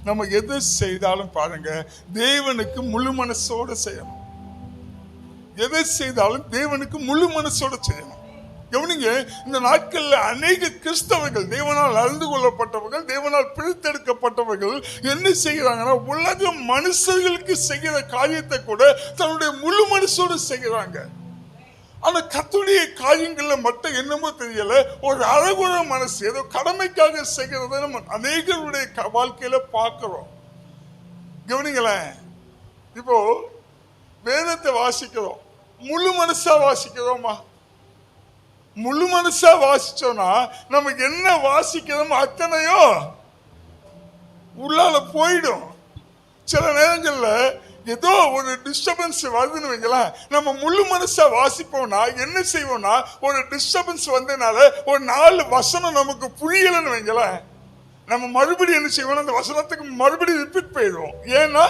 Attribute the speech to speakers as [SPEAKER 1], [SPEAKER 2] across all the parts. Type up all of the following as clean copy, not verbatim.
[SPEAKER 1] நம்ம எது செய்தாலும் பாருங்க, தேவனுக்கு முழு மனசோட செய்யணும். எதை செய்தாலும் தேவனுக்கு முழு மனசோட செய்யணும். கவனிங்க, இந்த நாட்கள்ல அநேக கிறிஸ்தவர்கள், தேவனால் அறிந்து கொள்ளப்பட்டவர்கள், தேவனால் பிரித்தெடுக்கப்பட்டவர்கள் என்ன செய்யறாங்கன்னா, உலக மனுஷர்களுக்கு செய்கிற காரியத்தை கூட தன்னுடைய முழு மனசோடு செய்கிறாங்க. ஆனா கர்த்தருடைய காரியங்கள்ல மட்டும் என்னமோ தெரியல, ஒரு அழகுற மனசு, ஏதோ கடமைக்காக செய்கிறத நம்ம அநேகருடைய வாழ்க்கையில பார்க்கிறோம். கவனிங்களேன், இப்போ வேதத்தை வாசிக்கிறோம், முழு மனசா வாசிக்கிறோமா? முழு மனசா வாசிச்சோம்னா நமக்கு என்ன வாசிக்கிறோமோ அத்தனையோ உள்ளால போயிடும். சில நேரங்கள்ல ஏதோ ஒரு டிஸ்டர்பன்ஸ் வருதுன்னு வைங்களேன், நம்ம முழு மனசா வாசிப்போம்னா என்ன செய்வோம்னா, ஒரு டிஸ்டர்பன்ஸ் வந்ததுனால ஒரு 4 வசனம் நமக்கு புரியலன்னு வைங்களேன், நம்ம மறுபடியும் என்ன செய்வோம், அந்த வசனத்துக்கு மறுபடியும் ரிப்பீட் போயிடுவோம். ஏன்னா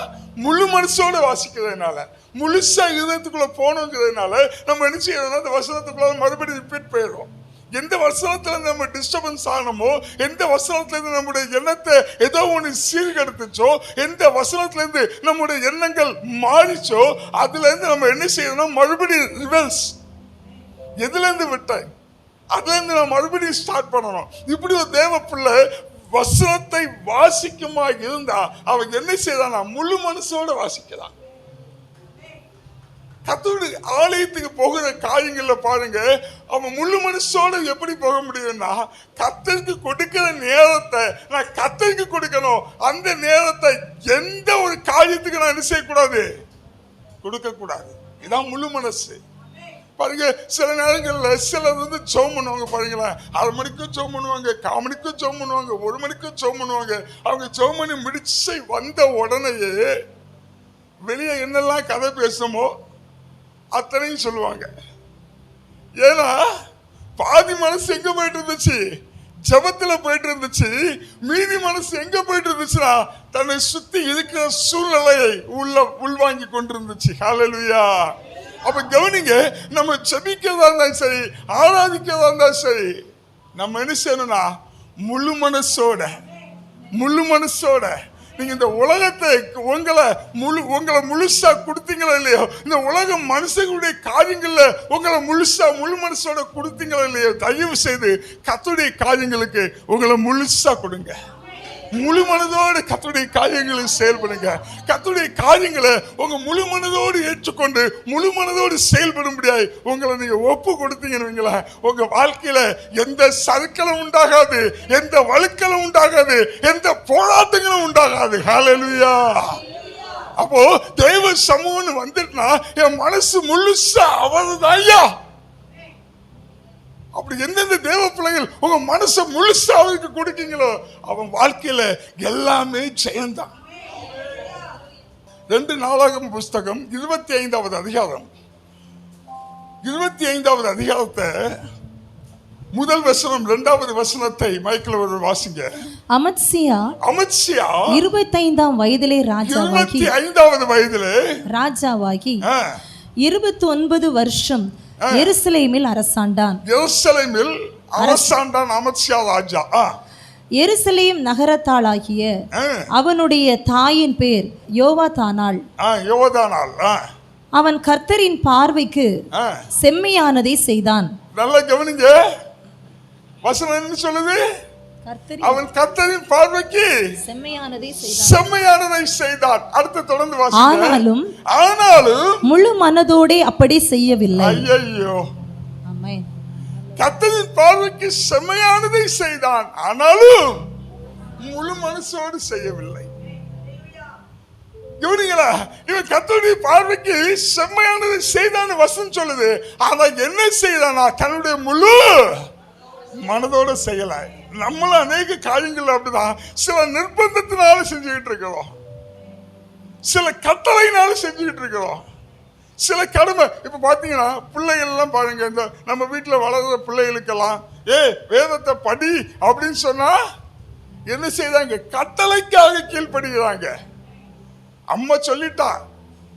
[SPEAKER 1] முழு மனசோட வாசிக்கிறதுனால, முழுசா இதயத்துக்குள்ள போகணுங்கிறதுனால நம்ம என்ன செய்யறோம்னா, அந்த வசனத்துக்குள்ள மறுபடியும் ரிப்பீட் போயிடுவோம். எந்த வசனத்துல இருந்து நம்ம டிஸ்டர்பன்ஸ் ஆனமோ, எந்த வசனத்துல இருந்து நம்முடைய எண்ணத்தை ஏதோ ஒன்று சீர்கெடுத்துச்சோ, எந்த வசனத்துல இருந்து நம்முடைய எண்ணங்கள் மாறிச்சோ, அதுல இருந்து நம்ம என்ன செய்யணும், மறுபடியும் ரிவர்ஸ். எதுல இருந்து விட்டேன் அதுல இருந்து நம்ம மறுபடியும் ஸ்டார்ட் பண்ணணும். இப்படி ஒரு தேவ பிள்ளை வசனத்தை வாசிக்குமா இருந்தா அவன் என்ன செய்யறான், முழு மனசோட வாசிக்கிறான். கர்த்தருடைய ஆலயத்துக்கு போகிற காரியங்கள்ல பாருங்க, அவன் முழு மனசோட எப்படி போக முடியும்னா, கர்த்தருக்கு கொடுக்கிற நேரத்தை நான் கர்த்தருக்கு கொடுக்கணும். அந்த நேரத்தை எந்த ஒரு காரியத்துக்கு நான் என்ன செய்யக்கூடாது, கொடுக்க கூடாது. இதான் முழு மனசு. பாருங்க, சில நேரங்கள்ல சிலர் வந்து ஜெபம் பண்ணுவாங்க. பாருங்களேன், 6 மணிக்கும் ஜெபம் பண்ணுவாங்க, 1/4 மணிக்கும் ஜெபம் பண்ணுவாங்க, 1 மணிக்கும் ஜெபம் பண்ணுவாங்க. அவங்க ஜெபம் பண்ணி முடிச்சு வந்த உடனேயே வெளியே என்னெல்லாம் கதை பேசுமோ அத்தனையும் சொல்லுவாங்க. ஏன்னா பாதி மனசு எங்க போயிட்டு இருந்துச்சு, ஜெபத்துல போயிட்டு இருந்துச்சு. மீதி மனசு எங்க போயிட்டு இருந்துச்சுன்னா, தன்னை சுத்தி இருக்கிற சூழ்நிலையை உள்வாங்கி கொண்டிருந்துச்சு. ஹல்லேலூயா. அப்ப கவனிங்க, நம்ம ஜெபிக்கிறதா இருந்தாலும் சரி, ஆராதிக்கிறதா இருந்தாலும் சரி, நம்ம என்ன செய்யணும்னா முழு மனசோட நீங்க இந்த உலகத்தை உங்களை முழுசா கொடுத்தீங்களோ இல்லையோ, இந்த உலக மனுஷங்களுடைய காரியங்கள்ல உங்களை முழு மனசோட கொடுத்தீங்களோ இல்லையோ, தயவு செய்து கர்த்தருடைய காரியங்களுக்கு உங்களை முழுசா கொடுங்க. முழு மனதோடு கர்த்தருடைய காரியங்களை செயல்படுங்க. கர்த்தருடைய காரியங்களை உங்க முழு மனதோடு ஏற்றுக்கொண்டு முழு மனதோடு செயல்படும்படியாய் உங்களை நீங்க ஒப்பு கொடுத்தீங்கன்னு உங்க வாழ்க்கையில எந்த சறுக்கலும் உண்டாகாது, எந்த வழுக்கலும் உண்டாகாது, எந்த போராட்டங்களும் உண்டாகாது. ஹல்லேலூயா. அப்போ தேவ சமூகம்னு வந்துட்டுனா என் மனசு முழுசா அவர்தான் ஐயா. அப்படி எந்தெந்த தேவ பிள்ளைகள் உங்க மனசை முழுசா அவருக்கு கொடுக்கீங்களோ, அவன் வாழ்க்கையில எல்லாமே ஜெயந்தான். 2 நாளாகமம் புஸ்தகம் 25வது அதிகாரம், 25வது அதிகாரத்தை முதல் வசனம் 2வது வசனத்தை மைக்கில் ஒரு வாசிங்க. அமத்சியா
[SPEAKER 2] 25ஆம் வயதிலே ராஜாவாகி
[SPEAKER 1] 25வது வயதிலே
[SPEAKER 2] ராஜாவாகி 29 வருஷம் எருசலேமில் அரசாண்டான்.
[SPEAKER 1] அமத்சியா ராஜா.
[SPEAKER 2] எருசலேம் நகரத்தாளாகிய அவனுடைய தாயின் பேர் யோவாதானாள். அவன் கர்த்தரின் பார்வைக்கு செம்மையானதை செய்தான்.
[SPEAKER 1] நல்லா கவனிங்க, வசனம் என்ன சொல்லுது? அவன் கர்த்தரின் பார்வைக்கு செம்மையானதை செய்தான். அடுத்து தொடர்ந்து வாசிங்க. ஆனாலும்
[SPEAKER 2] முழு மனதோடே அப்படி செய்யவில்லை.
[SPEAKER 1] ஐயோ, கர்த்தரின் பார்வைக்கு செம்மையானதை செய்தான், ஆனாலும் முழு மனசோடு செய்யவில்லை. கவனிங்களா, இவன் கர்த்தருடைய பார்வைக்கு செம்மையானதை செய்தான் வசனம் சொல்லுது. ஆனா என்ன செய்தானா, தன்னுடைய முழு மனதோட செய்யல. நம்மளும் அநேக காரியங்கள் அப்படிதான், சில நிர்பந்தத்தினால செஞ்சுக்கிட்டு இருக்கிறோம், சில கட்டளையினால செஞ்சுக்கிட்டு இருக்கிறோம், சில கடமை. இப்ப பாத்தீங்கன்னா பிள்ளைகள் எல்லாம் பாருங்க, இந்த நம்ம வீட்டுல வளர்ற பிள்ளைகளுக்கெல்லாம் வேதத்தை படி அப்படின்னு சொன்னா என்ன செய்தாங்க, கட்டளைக்காக கீழ்படுகிறாங்க. அம்மா சொல்லிட்டா,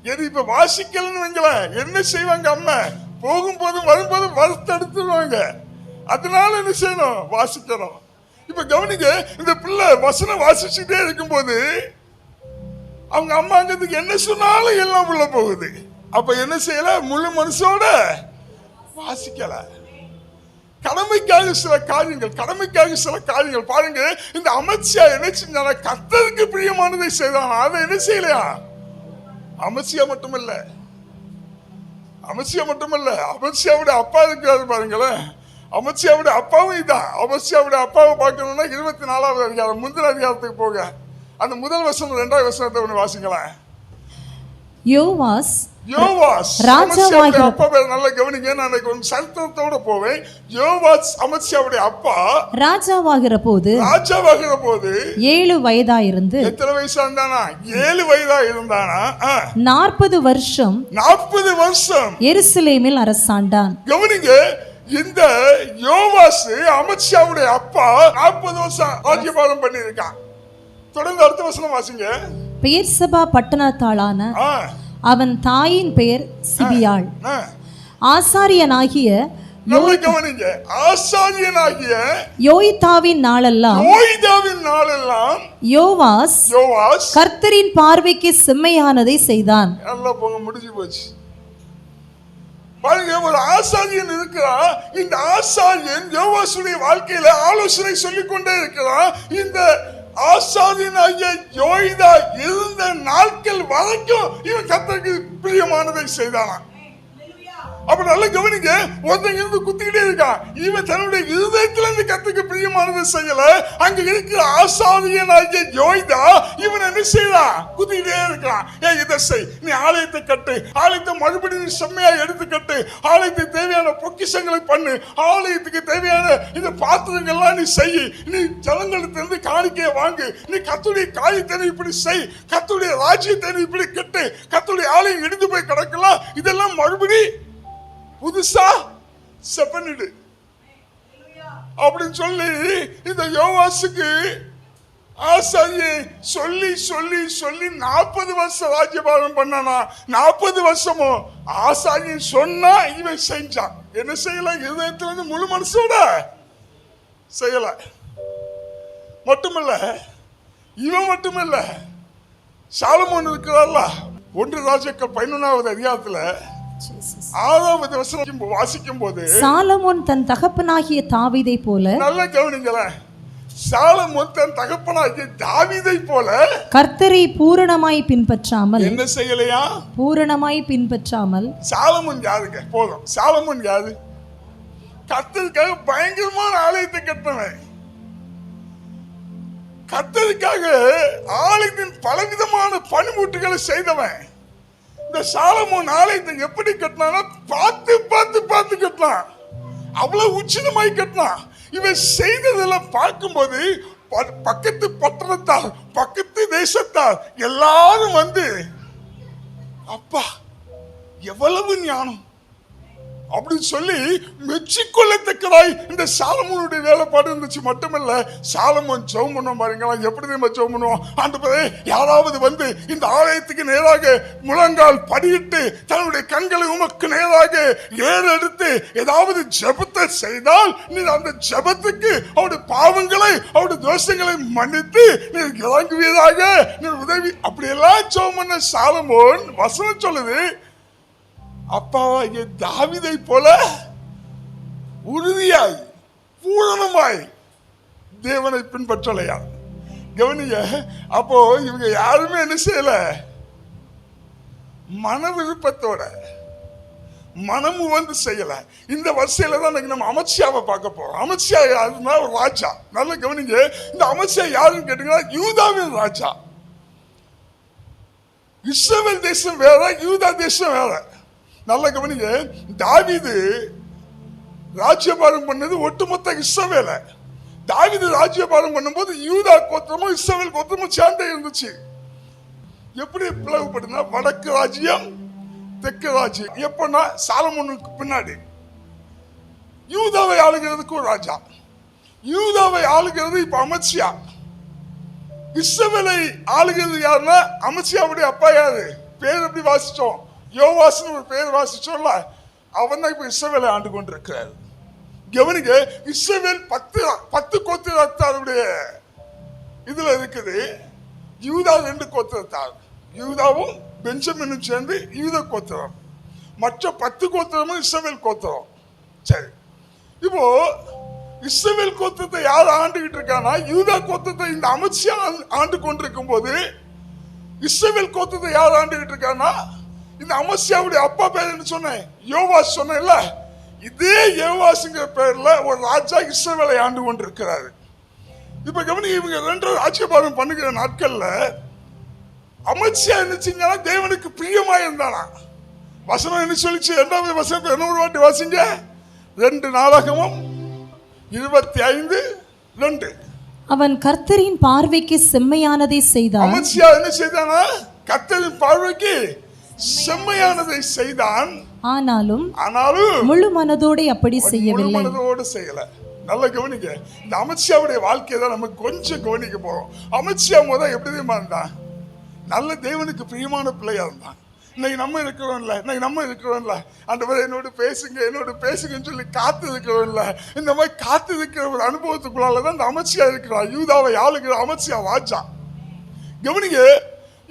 [SPEAKER 1] எது இப்ப வாசிக்கலன்னு வைங்களேன், என்ன செய்வாங்க, அம்மா போகும்போதும் வரும்போதும் வறுத்தெடுத்துருவாங்க. அதனால என்ன செய்யணும், வாசிக்கணும். இப்ப கவனிங்க, இந்த பிள்ளை வசனம் வாசிச்சுட்டே இருக்கும்போது அவங்க அம்மாங்கிறதுக்கு என்ன சொன்னாலும் எல்லாம் உள்ள போகுது. அப்ப என்ன செய்யல? முழு மனசோட வாசிக்கல. கடமைக்காக சில காரியங்கள் பாருங்க. இந்த அமத்சியா என்ன செஞ்சான? கர்த்தருக்கு பிரியமானதை செய்தானா? அதை என்ன செய்யலையா? அமத்சியா மட்டுமல்ல, அமத்சியாவுடைய அப்பா இருக்காரு பாருங்களேன். அமத்சியாவுடைய அப்பாவும் இதான். அமத்சியாவுடைய அப்பாவை பார்க்கணும்னா 24வது அதிகாரம் முந்தின அதிகாரத்துக்கு போக அந்த முதல் வசனம் 2வது வசனத்தை ஒன்று வாசிக்கலாம்.
[SPEAKER 2] யோவாஸ்
[SPEAKER 1] ராஜாவாகிற அப்பா பேர் நல்ல கவனிங்க. நான் கொஞ்சம் சரித்திரத்தோட போவேன். யோவாஸ் அமத்சியாவுடைய அப்பா
[SPEAKER 2] ராஜாவாகிற போது
[SPEAKER 1] 7
[SPEAKER 2] வயதாயிருந்து.
[SPEAKER 1] எத்தனை வயசா இருந்தானா? 7 வயதா இருந்தானா?
[SPEAKER 2] 40 வருஷம் எருசலேமில் அரசாண்டான்.
[SPEAKER 1] கவனிங்க, இந்த யோவாஸ் அமத்சியாவுடைய அப்பா 40 வருஷம் ராஜ்யபாரம் பண்ணி இருக்கான். தொடர்ந்து அடுத்த வசனம் வாசிங்க.
[SPEAKER 2] பெயர்சபா பட்டணத்தாளான அவன் தாயின் பெயர் சிபியாள். ஆசாரியனாகிய யோய்தாவின் நாளெல்லாம் யோவாஸ் கர்த்தரின் பார்வைக்கு செம்மையானதை செய்தான்.
[SPEAKER 1] முடிஞ்சு போச்சு. பாருங்க, ஒரு ஆசாரியன் இருக்கிறான். இந்த ஆசாரியன் யோவாசுடைய வாழ்க்கையில ஆலோசனை சொல்லிக் கொண்டே இருக்கிறான். இந்த ஆசாரியனாகிய யோய்தா இருந்த நாட்கள் வரைக்கும் இவன் கர்த்தருக்கு பிரியமானதை செய்தானா. அப்ப நல்ல கவனிங்க, ஒருத்தங்க இருந்து குத்திக்கிட்டே இருக்கான். இவன் தன்னுடைய இருதயத்துல இருந்து கர்த்தருக்கு பிரியமானதை செய்யல. அங்க இருக்கிற ஆசாரியனாகிய யோய்தா இவன் என்ன செய்யறான்? குத்திக்கிட்டே இருக்கான். இதை செய், நீ ஆலயத்தை கட்டு, ஆலயத்தை மறுபடியும் செம்மையா எடுத்து கட்டு, ஆலயத்துக்கு தேவையான பொக்கிஷங்களை பண்ணு, ஆலயத்துக்கு தேவையான இந்த பாத்திரங்கள்லாம் நீ செய், நீ ஜனங்களுக்கு இருந்து காணிக்கையை வாங்கு, நீ கர்த்தருடைய காரியத்தை இப்படி செய், கர்த்தருடைய ராஜ்யத்தை இப்படி கட்டு, கர்த்தருடைய ஆலயம் இடிந்து போய் கிடக்கலாம், இதெல்லாம் மறுபடி புதுசா செப்பனிடு அப்படின்னு சொல்லி இந்த யோவாசுக்கு ஆசாரியை சொல்லி 40 வருஷம் ராஜ்யபாரம் பண்ணானா. 40 வருஷமும் ஆசாரியன் சொன்னா இவன் செஞ்சான். என்ன செய்யல? இதயத்துல இருந்து முழு மனசோட செய்யல. இவன் மட்டுமல்ல, சாலமோன் இருக்கிறார்ல, 1 ராஜாக்கள் 11வது அதிகாரத்துல 6வது வசனம் வாசிக்கும் போது
[SPEAKER 2] சாலமோன் தன் தகப்பனாகிய தாவீதை போல,
[SPEAKER 1] நல்ல கவனிங்களேன், சாலமோன் தன் தகப்பனாகிய தாவீதை போல
[SPEAKER 2] கர்த்தரை பூரணமாய் பின்பற்றாமல்
[SPEAKER 1] என்ன செய்யலையா?
[SPEAKER 2] பூரணமாய் பின்பற்றாமல்.
[SPEAKER 1] சாலமோன் யாருங்க? போதும், சாலமோன் யாரு? கர்த்தருக்காக பயங்கரமான ஆலயத்தை கட்டினவன், கர்த்தருக்காக ஆலயத்தின் பலவிதமான பணிமுட்டுகளை செய்தவன். இந்த சாலமோன் ஆலயத்தை எப்படி கட்டினானா? பார்த்து கட்டினான். அவ்வளவு உச்சிதமாய் கட்டினான். இவன் செய்ததெல்லாம் பார்க்கும்போது பக்கத்து பட்டணத்தார், பக்கத்து தேசத்தார் எல்லாரும் வந்து, அப்பா எவ்வளவு ஞானம் அப்படின்னு சொல்லி மெச்சிக்கொள்ளத்தக்கதாய் இந்த சாலமோனுடைய வேலைப்பாடு இருந்துச்சு. மட்டுமல்ல, சாலமோன் ஜெபம் பண்ண பாருங்களா, எப்படி நம்ம ஜெபம் பண்ணுவோம்? ஆண்டவரே, யாராவது வந்து இந்த ஆலயத்துக்கு நேராக முழங்கால் படியிட்டு தன்னுடைய கண்களை உமக்கு நேராக ஏறெடுத்து ஏதாவது ஜெபத்தை செய்தால் நீர் அந்த ஜெபத்துக்கு அவருடைய பாவங்களை, அவருடைய தோஷங்களை மன்னித்து நீர் இறங்குவீராக, நீர் உதவி. அப்படியெல்லாம் ஜெபம் பண்ண சாலமோன் வசனம் சொல்லுது, அப்பாவாகிய தாவீதை போல உறுதியாய் பூரணமாய் தேவனை பின்பற்றலையா. கவனிங்க, அப்போ இவங்க யாருமே என்ன செய்யல? மன விருப்பத்தோட, மனமு வந்து செய்யல. இந்த வரிசையில தான் நம்ம அமத்சியாவை பார்க்க போறோம். அமத்சியா யாருன்னா ஒரு ராஜா. நல்ல கவனிங்க, இந்த அமத்சியா யாருன்னு கேட்டீங்கன்னா யூதாவின் ராஜா. இஸ்ரவேல் தேசம் வேற, யூதா தேசம் வேற. நல்ல கவனிங்க, தாவீது ராஜ்யபாரம் பண்ணது ஒட்டுமொத்த இஸ்ரவேல. தாவீது ராஜ்யபாரம் பண்ணும்போது யூதா கோத்திரமும் இஸ்ரவேல் கோத்திரமும் சேர்ந்தே இருந்துச்சு. எப்படி பிளவுபடுனா, வடக்கு ராஜ்யம், தெற்கு ராஜ்யம். எப்பன்னா சாலமோனுக்கு பின்னாடி யூதாவை ஆளுகிறதுக்கு ஒரு ராஜா, யூதாவை ஆளுகிறது இப்ப அமத்சியா. இஸ்ரவேலை ஆளுகிறது யாருன்னா அமத்சியாவுடைய அப்பா. யாரு பேர் எப்படி வாசிச்சோம்? யோவாஸ்னு ஒரு பேர் வாசிச்சோம்ல, அவன் தான் இப்ப இஸ்ரவேலை ஆண்டு கொண்டிருக்கிறார். கவனிங்க, இஸ்ரவேல் 10 கோத்திரத்தாருடைய இதுல இருக்குது. யூதா 2 கோத்திரத்தார், யூதாவும் பெஞ்சமினும் சேர்ந்து யூதா கோத்திரம், மற்ற 10 கோத்திரமும் இஸ்ரவேல் கோத்திரம். சரி, இப்போ இஸ்ரவேல் கோத்திரத்தை யார் ஆண்டுகிட்டு இருக்கானா, யூதா கோத்திரத்தை இந்த அமத்சியா ஆண்டு கொண்டிருக்கும் போது இஸ்ரவேல் கோத்திரத்தை யார் ஆண்டுகிட்டு இருக்கானா, இந்த அமத்சியாவுடைய அப்பா பேர் என்ன சொன்னேன், யோவாஸ் சொன்னேன்ல. இதே யோவாஸ்ங்கிற பேர்ல ஒரு ராஜா இஸ்ரவேலை ஆண்டு கொண்டிருக்கிறாரு. இப்ப கவனிங்க, இவங்க 2 ராஜ்யபாரம் பண்ணுகிற நாட்கள்ல அமத்சியா என்ன செஞ்சானா, தேவனுக்கு பிரியமா இருந்தானா. வசனம் என்ன சொல்லிச்சு, 2வது வசனத்தை இன்னொரு வாட்டி வாசிங்க. 2 நாளாகமம் 25:2.
[SPEAKER 2] அவன் கர்த்தரின் பார்வைக்கு செம்மையானதை செய்தான்.
[SPEAKER 1] அமத்சியா என்ன செய்தானா, கர்த்தரின் பார்வைக்கு செம்மையானதை செய்தான்.
[SPEAKER 2] ஆனாலும்
[SPEAKER 1] முழு
[SPEAKER 2] மனதோடு அப்படி செய்யவில்லை.
[SPEAKER 1] மனதோடு செய்யல. நல்ல கவனிக்க, இந்த அமத்சியாவுடைய வாழ்க்கையை தான் நம்ம கொஞ்சம் கவனிக்க போறோம். அமத்சியா முதல் எப்படி இருந்தான், நல்ல தேவனுக்கு பிரியமான பிள்ளையா இருந்தான். இன்னைக்கு நம்ம இருக்கிறோம்ல, ஆண்டவரே என்னோட பேசுங்கன்னு சொல்லி காத்து இருக்கிறோம்ல. இந்த மாதிரி காத்து இருக்கிற ஒரு அனுபவத்துக்குள்ளாலதான் இந்த அமத்சியா இருக்கிறார். யூதாவை ஆளுகிற அமத்சியா ராஜா. கவனிங்க,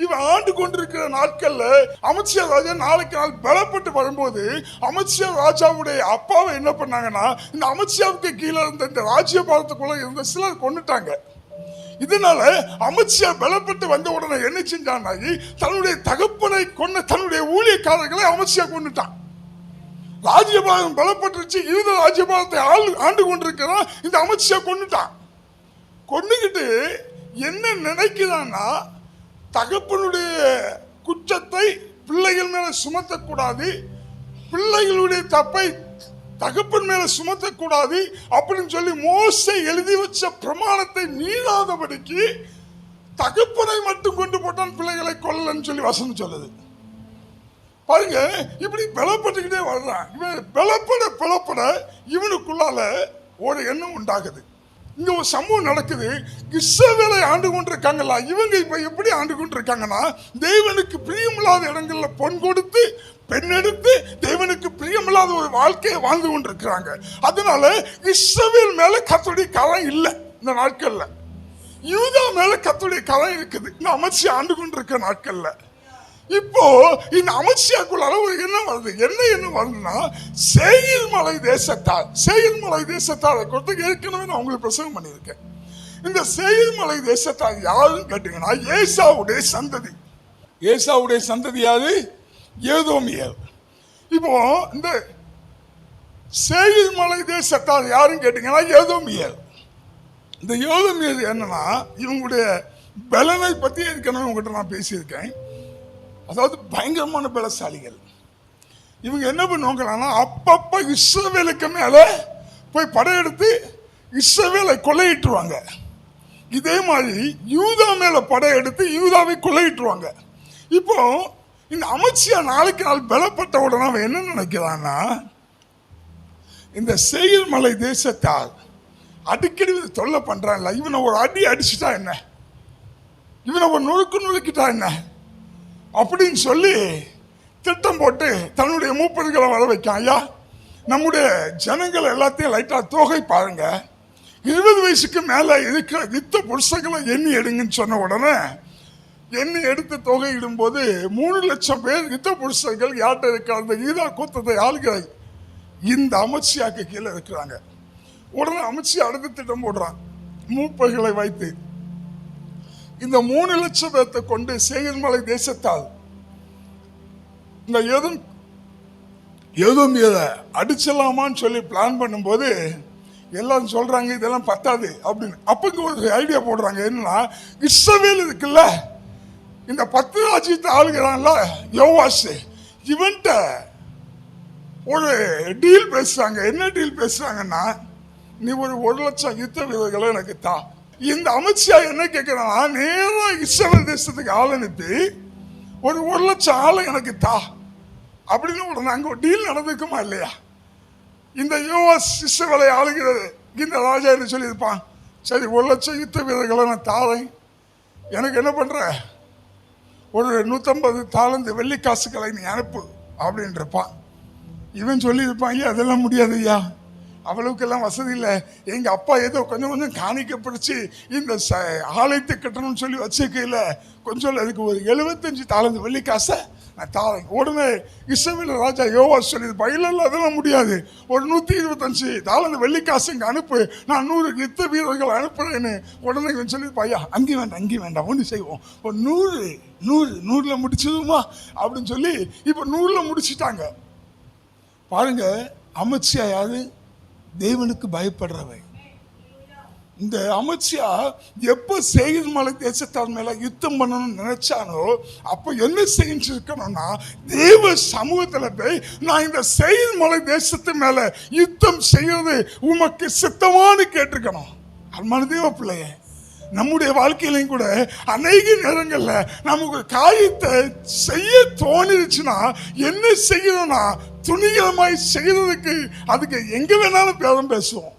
[SPEAKER 1] இவன் ஆண்டு கொண்டிருக்கிற நாட்கள்ல அமத்சியா ராஜா நாளுக்கு நாள் பலப்பட்டு வரும்போது அமத்சியா ராஜாவுடைய அப்பாவை என்ன பண்ணாங்கன்னா, இந்த அமத்சியாவுக்கு கீழே இருந்த இந்த ராஜ்யபாரத்துக்குள்ள இருந்த சிலர் கொண்டுட்டாங்க. இதனால அமத்சியா பலப்பட்டு வந்த உடனே என்ன செஞ்சான், தன்னுடைய தகப்பனை கொன்ன தன்னுடைய ஊழியக்காரர்களை அமத்சியா கொண்டுட்டான். ராஜ்யபாரம் பலப்பட்டுருச்சு, யூத ராஜ்யபாரத்தை ஆண்டு கொண்டிருக்கிறான். இந்த அமத்சியா கொண்டுகிட்டு என்ன நினைக்கிறான்னா, தகப்பனுடைய குற்றத்தை பிள்ளைகள் மேல சுமத்தக்கூடாது, பிள்ளைகளுடைய தப்பை தகப்பன் மேல சுமத்தக்கூடாது அப்படின்னு சொல்லி மோசே எழுதி வச்ச பிரமாணத்தை மீறாதபடிக்கு தகப்பனை மட்டும் கொண்டு போட்டான், பிள்ளைகளை கொல்லன்னு சொல்லி வசனம் சொல்லுது. பாருங்க, இப்படி பலப்பட்டுக்கிட்டே வர்றான். இவன் பலப்பட இவனுக்குள்ளால ஒரு எண்ணம் உண்டாகுது. இங்க ஒரு சம்பவம் நடக்குது. இஸ்ரவேலை ஆண்டு கொண்டிருக்காங்களா, இவங்க இப்ப எப்படி ஆண்டு கொண்டிருக்காங்கன்னா, தேவனுக்கு பிரியமில்லாத இடங்கள்ல பொன் கொடுத்து பெண் எடுத்து தேவனுக்கு பிரியமில்லாத ஒரு வாழ்க்கையை வாழ்ந்து கொண்டிருக்கிறாங்க. அதனால இஸ்ரவேல் மேல கர்த்தருடைய கரம் இல்லை இந்த நாட்கள்ல. யூதா மேல கர்த்தருடைய கரம் இருக்குது இந்த அமத்சியா ஆண்டு கொண்டிருக்கிற நாட்கள்ல. இப்போ இந்த அமத்சியாக்குள்ளால ஒரு எண்ணம் வருது. என்ன வருதுன்னா, சேயீர் மலை தேசத்தாரை கொடுத்து ஏற்கனவே நான் உங்களுக்கு பிரசங்கம் பண்ணியிருக்கேன். இந்த சேயீர் மலை தேசத்தார் யாருன்னு கேட்டீங்கன்னா, ஏசாவுடைய சந்ததி யாரு, ஏதோமியர். இப்போ இந்த சேயீர் மலை தேசத்தார் யாருன்னு கேட்டீங்கன்னா ஏதோமியர். இந்த ஏதோமியர் என்னன்னா, இவங்களுடைய பலனை பத்தி ஏற்கனவே உங்ககிட்ட நான் பேசியிருக்கேன். அதாவது பயங்கரமான பலசாலிகள். இவங்க என்ன பண்ணுவாங்கன்னா, அப்பப்ப இஸ்ரவேலுக்கு மேல போய் படையெடுத்து இஸ்ரவேலை கொள்ளையிட்டுருவாங்க. இதே மாதிரி யூதா மேல படையெடுத்து யூதாவை கொள்ளையிட்டுருவாங்க. இப்போ இந்த அமத்சியா நாளுக்கு நாள் பலப்பட்ட உடனே அவன் என்ன நினைக்கிறான்னா, இந்த சேயீர் மலை தேசத்தால் அடிக்கடி தொல்லை பண்றான்ல, இவனை ஒரு அடி அடிச்சுட்டா என்ன, இவனை ஒரு நுழுக்கிட்டா என்ன அப்படின்னு சொல்லி திட்டம் போட்டு தன்னுடைய மூப்பர்களை வர வைக்கான். ஐயா, நம்முடைய ஜனங்கள் எல்லாத்தையும் லைட்டா தொகை பாருங்க, 20 வயசுக்கு மேல இருக்கிற யுத்த புருஷங்களை எண்ணி எடுங்கன்னு சொன்ன உடனே எண்ணி எடுத்து தொகை இடும்போது 3 லட்சம் பேர் யுத்த புருஷர்கள் யார்கிட்ட இருக்கிற அந்த யூதா கோத்திரத்தை ஆளுகிற இந்த அமத்சியாக்கு கீழே இருக்கிறாங்க. உடனே அமத்சியா அடுத்த திட்டம் போடுறான். மூப்பர்களை வைத்து இந்த 3 லட்சம் பேர்த்தை கொண்டு சேயீர் மலை தேசத்தால் இந்த ஏதோமியரை அடிச்சலாமான்னு சொல்லி பிளான் பண்ணும்போது எல்லாரும் சொல்றாங்க இதெல்லாம் பத்தாது அப்படின்னு. அப்ப ஒரு ஐடியா போடுறாங்க. என்னன்னா, இஸ்ரவேல் இருக்குல்ல, இந்த 10 ராஜ்யத்தை ஆளுகிறான்ல யோவாஸ், இவன்ட்ட ஒரு டீல் பேசுறாங்க. என்ன டீல் பேசுறாங்கன்னா, நீ ஒரு 1 லட்சம் யுத்த வீரர்களை எனக்கு தா. இந்த அமத்சியா என்ன கேட்கிறான், நேரா இஸ்ரவேல் தேசத்துக்கு ஆள் அனுப்பி ஒரு 1 லட்சம் ஆளை எனக்கு தா அப்படின்னு உடனே அங்க ஒரு டீல் நடந்துக்குமா இல்லையா? இந்த யோவாஸ் இஸ்ரவேலை ஆளுகிறது இந்த ராஜா என்ன சொல்லியிருப்பான், சரி 1 லட்சம் யுத்த வீரர்களை நான் தாரேன், எனக்கு என்ன பண்ற, ஒரு 150 தாலந்து வெள்ளிக்காசுகளை நீ அனுப்பு அப்படின்றப்பான். இவன் சொல்லியிருப்பான், ஐயா அதெல்லாம் முடியாது ஐயா அவ்வளவுக்கெல்லாம் வசதி இல்லை. எங்க அப்பா ஏதோ கொஞ்சம் கொஞ்சம் காணிக்க பிடிச்சி இந்த ஆலயத்தை கட்டணும்னு சொல்லி வச்சுக்கல, கொஞ்சம் அதுக்கு ஒரு 75 தாளந்து வெள்ளி காசை நான் தாரேன். உடனே இஸ்ரவேல் ராஜா யோவா சொல்லி பயிலெல்லாம் அதெல்லாம் முடியாது, ஒரு 125 தாளந்து வெள்ளி காசு இங்கே அனுப்பு, நான் 100 யுத்த வீரர்கள் அனுப்புறேன்னு. உடனே இவன் சொல்லி பையா அங்கேயும் வேண்டாம் ஒன்று செய்வோம், ஒரு 100 முடிச்சதுமா அப்படின்னு சொல்லி இப்போ 100 முடிச்சிட்டாங்க. பாருங்க, அமத்சியா யாரு? தேவனுக்கு பயப்படுறவை. இந்த அமத்சியா எப்போ சேயீர் மலை தேசத்தார் மேல யுத்தம் பண்ணணும்னு நினைச்சானோ அப்போ என்ன செஞ்சிருக்கணும்னா, தேவ சமூகத்துல போய் நான் இந்த சேயீர் மலை தேசத்து மேல யுத்தம் செய்யறது உமக்கு சித்தமானு கேட்டிருக்கணும். அன்பான தேவ பிள்ளைய, நம்முடைய வாழ்க்கையிலையும் கூட அநேக நேரங்கள்ல நமக்கு காரியத்தை செய்ய தோணிருச்சுன்னா என்ன செய்யணும்னா, துணிகரமாய் செய்யறதுக்கு அதுக்கு எங்க வேணாலும் பேரம் பேசுவோம்,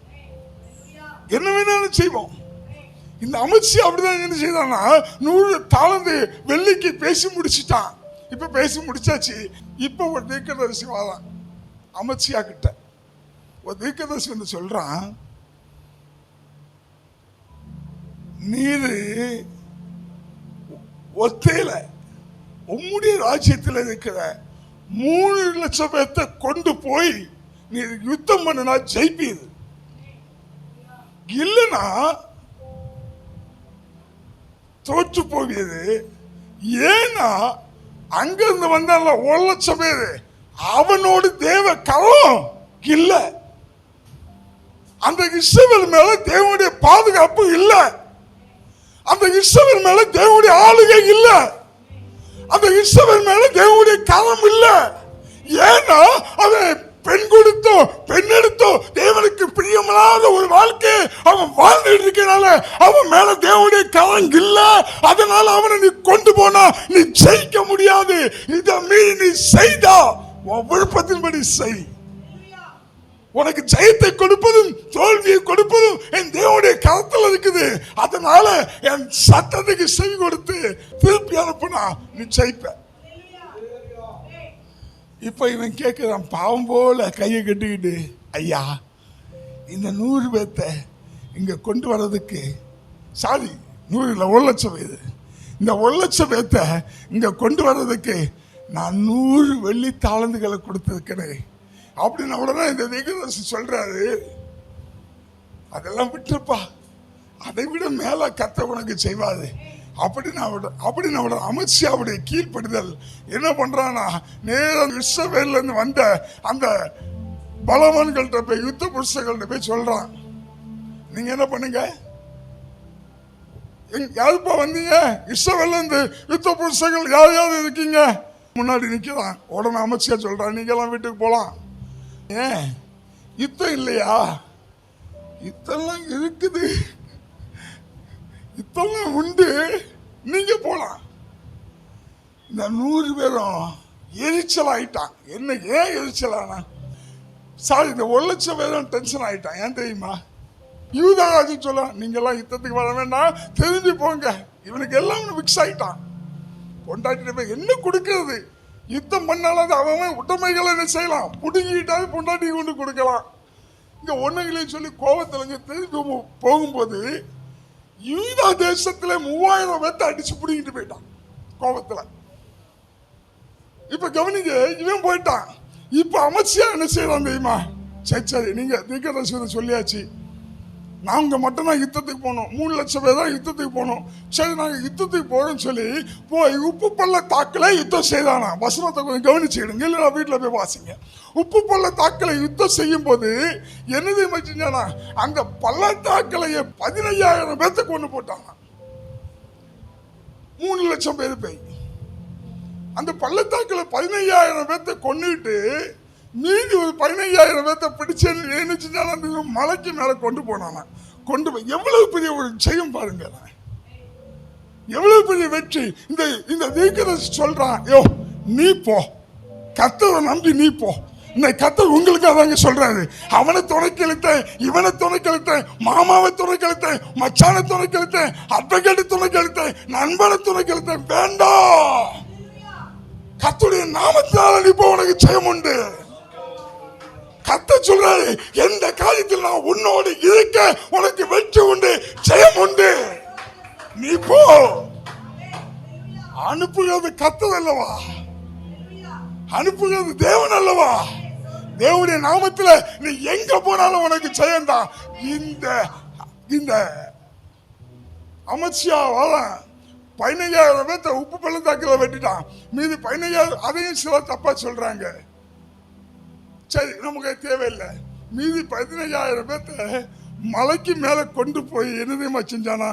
[SPEAKER 1] என்ன வேணாலும் செய்வோம். இந்த அமத்சியா அப்படிதான் என்ன செய்தான்னா, 100 தாளந்து வெள்ளிக்கு பேசி முடிச்சுட்டான். இப்ப பேசி முடிச்சாச்சு. இப்ப ஒரு தீர்க்கதரிசி வாதான் அமத்சியா கிட்ட. ஒரு தீர்க்கதரிசி வந்து சொல்றான், நீரு ஒத்தையில உம்முடைய ராஜ்யத்தில் இருக்கிற 3 லட்சம் பேர்த்த கொண்டு போய் நீ யுத்தம் பண்ணுனா ஜெயிப்பீர், இல்லைன்னா தோற்று போவியது. ஏன்னா அங்கிருந்து வந்தால 1 லட்சம் பேரு அவனோடு தேவ கரம் இல்ல, அந்த இஸ்ரவேல் மேல தேவனுடைய பாதுகாப்பு இல்ல, அந்த இஸ்ரவேல் மேல தேவனுடைய ஆளுகை இல்ல, அந்த இஸ்ரவேல் மேல தேவனுடைய கரம் இல்ல. ஏன்னா அவன் பெண் கொடுத்தோ பெண் எடுத்தோ தேவனுக்கு பிரியமில்லாத ஒரு வாழ்க்கை அவன் வாழ்ந்துட்டு இருக்கனால அவன் மேல தேவனுடைய கரம் இல்ல. அதனால அவனை நீ கொண்டு போனா நீ ஜெயிக்க முடியாது. இதை மீறி நீ செய்தா உன் விருப்பத்தின்படி செய். உனக்கு ஜெயத்தை கொடுப்பதும் தோல்வியை கொடுப்பதும் என் தேவனுடைய கரத்தில் இருக்குது. அதனால என் சத்தத்துக்கு செவி கொடுத்து திருப்பி அனுப்புனா நீ ஜெயிப்ப. இப்ப இவன் கேட்கிறான், பாவம் போல கையை கட்டிக்கிட்டு, ஐயா இந்த 100 பேர்த்த இங்க கொண்டு வர்றதுக்கு, சாரி 100 இல்லை 1 லட்சம் பேர், இந்த 1 லட்சம் பேர்த்த இங்க கொண்டு வர்றதுக்கு நான் 100 வெள்ளி தாளந்துகளை கொடுத்திருக்கிறேன் அப்படின்னு. உடனே இந்த தீர்க்கதரிசி சொல்றாரு, அதெல்லாம் விட்டுப்பா, அதை விட மேல கர்த்தர் உனக்கு செய்வாரு அப்படின்னு அமத்சியாவுடைய கீழ்ப்படுதல் என்ன பண்றானா, நேரம் இஸ்ரவேல்ல இருந்து வந்த அந்த பலவான்கள்ட்ட போய் யுத்த புருஷர்கள்ட்ட போய் சொல்றான், நீங்க என்ன பண்ணுங்க, யாருப்பா வந்தீங்க, இஸ்ரவேல்ல இருந்து யுத்த புருஷர்கள் யார் இருக்கீங்க, முன்னாடி நிக்கிறான். உடனே அமத்சியா சொல்றான், நீங்க எல்லாம் வீட்டுக்கு போலாம். ஏன் யுத்தம் இல்லையா? யுத்தம்லாம் இருக்குது, யுத்தம்லாம் உண்டு, நீங்க போலாம். இந்த 100 பேரும் எரிச்சல் ஆயிட்டான். என்ன ஏன் எரிச்சலானா, சாரி இந்த 1 லட்சம் பேரும் டென்ஷன் ஆயிட்டான். ஏன் தெரியுமா? யூதாராஜு சொல்ல, நீங்க எல்லாம் யுத்தத்துக்கு வர வேண்டாம், தெரிஞ்சு போங்க. இவனுக்கு எல்லாம் பிக்ஸ் ஆயிட்டான். பொண்டாட்டி போய் என்ன கொடுக்கறது, யுத்தம் பண்ணாலும் அவன் உடமைகளை என்ன செய்யலாம், புடுங்கிட்டாவது பொண்டாட்டி கொண்டு கொடுக்கலாம். இங்க ஒண்ணுங்களையும் சொல்லி கோபத்துல திரும்பி போகும்போது யூதா தேசத்துல 3000 பேர்த்த அடிச்சு புடிங்கிட்டு போயிட்டான் கோபத்துல. இப்ப கவனிங்க, இவன் போயிட்டான். இப்ப அமத்சியா என்ன செய்யறான் தெரியுமா, சரி நீங்க தீர்க்கதரிசி சொல்லியாச்சு, நாங்க மட்டும் தான் யுத்தத்துக்கு போனோம், 3 லட்சம் பேர் தான் யுத்தத்துக்கு போனோம், சரி நாங்க யுத்தத்துக்கு போறோம்னு சொல்லி போய் உப்பு பள்ளத்தாக்குல யுத்தம் செய்தானா. வசனத்தை கொஞ்சம் கவனிச்சுக்கிடுங்க, இல்லைன்னா வீட்டுல போய் வாசிங்க. உப்பு பள்ளத்தாக்குல யுத்தம் செய்யும் போது என்னது செஞ்சானா, அந்த பள்ளத்தாக்களையே 15000 பேர்த்த கொண்டு போட்டாங்க. 3 லட்சம் பேர் போய் அந்த பள்ளத்தாக்குல 15000 பேர்த்த கொண்டுட்டு மீதி ஒரு 15000 பேர்த்த பிடிச்சு என்ன செஞ்சாலும் அந்த மலைக்கு மேல கொண்டு போனானா. கொண்டு போய் எவ்வளவு பெரிய ஒரு ஜெயம் பாருங்க, எவ்வளவு பெரிய வெற்றி. இந்த தீர்க்கதரிசி சொல்றான், யோ நீ போ, கர்த்தரை நம்பி நீ போ. இந்த கர்த்தர் உங்களுக்கு அதாங்க சொல்றாரு, அவனை துணைக்கெழுத்தேன், இவனை துணைக்கெழுத்தேன், மாமாவை துணைக்கெழுத்தேன், மச்சானை துணைக்கெழுத்தேன், அட்வொகேட்டை துணைக்கெழுத்தேன், நண்பனை துணைக்கெழுத்தேன், வேண்டாம், கர்த்தருடைய நாமத்தினால நீ போ, உனக்கு ஜெயம் உண்டு. கர்த்தர் சொல்றாரு, எந்த காரியத்தில் நான் உன்னோடு இருக்க உனக்கு வெற்றி உண்டு, ஜெயம் உண்டு. நீ போ. அனுப்புகிறது கர்த்தர் அல்லவா? அனுப்புகிறது தேவன் அல்லவா? தேவனுடைய நாமத்துல நீ எங்க போனாலும் உனக்கு ஜெயம்தான். இந்த அமர்சியா 15,000 பேர்த்த உப்பு பள்ளத்தாக்கில வெட்டிட்டான். மீதி 15,000 அதையும் சில தப்பா சொல்றாங்க. சரி, நமக்கு தேவையில்லை. மீதி 15,000 பேர்த்த மலைக்கு மேல கொண்டு போய் என்னதையுமா செஞ்சானா?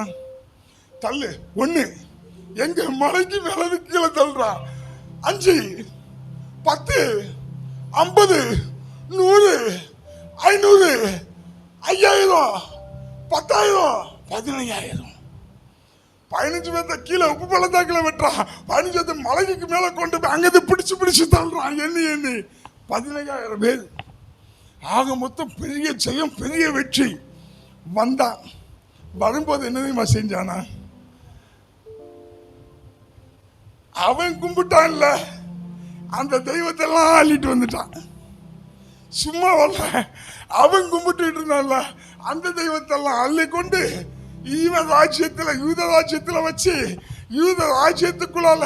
[SPEAKER 1] தள்ளு. 1 எங்க மலைக்கு மேல கீழே தள்ளுறான். 5, 10, 50, 100, 500, 5000, 10,000, 15,000. 15 பேர்த்த கீழே உப்பு பள்ளத்தாக்கில வெட்டுறான். 15 பேர்த்த மலைக்கு மேல கொண்டு போய் அங்கேருந்து பிடிச்சு தள்ளுறான். எண்ணி 15,000 பேர். ஆக மொத்தம் பெரிய ஜெயம், பெரிய வெற்றி. வந்தான். வரும்போது என்னதையுமா செஞ்சானா? அவன் கும்பிட்டான்ல, அந்த தெய்வத்தை எல்லாம் அள்ளிட்டு வந்துட்டான். சும்மா வரல, அவன் கும்பிட்டு இருந்தான்ல, அந்த தெய்வத்தை எல்லாம் அள்ளி கொண்டு யூத ராஜ்யத்துல வச்சு, யூத ராஜ்யத்துக்குள்ளால